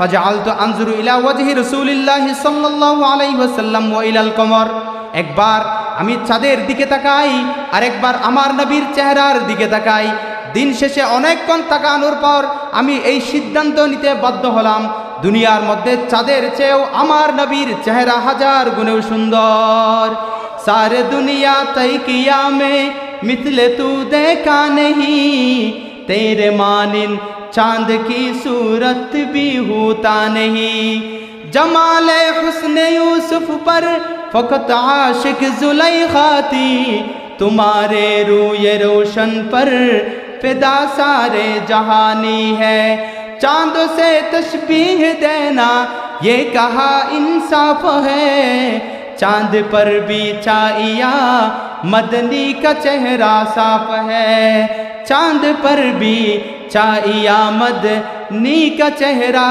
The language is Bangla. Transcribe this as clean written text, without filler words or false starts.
ফাজআলতু আনজুরু ইলা ওয়াজহি রাসূলিল্লাহি সাল্লাল্লাহু আলাইহি ওয়াসাল্লাম ওয়া ইলাল কমর। একবার আমি চাঁদের দিকে তাকাই, আরেকবার আমার নবীর চেহারার দিকে তাকাই। দিন শেষে অনেকক্ষণ তাকানোর পর আমি এই সিদ্ধান্ত নিতে বাধ্য হলাম, দুনিয়ার মধ্যে চাঁদের চেয়েও আমার নবীর চেহারা হাজার গুণেও সুন্দর। সারে দুনিয়া তই কিয়া মে মিথলে তু দেখা নেহি, তেরে মানিন चांद की सूरत भी होता नहीं। जमाले हुस्ने यूसुफ पर फकत आशिक जुलैखा थी, तुम्हारे रूए रोशन पर फिदा सारे जहानी है। चांद से तशबीह देना ये कहा इंसाफ है, चांद पर भी चाइया मदनी का चेहरा साफ है। चांद पर भी चाइया मदनी का चेहरा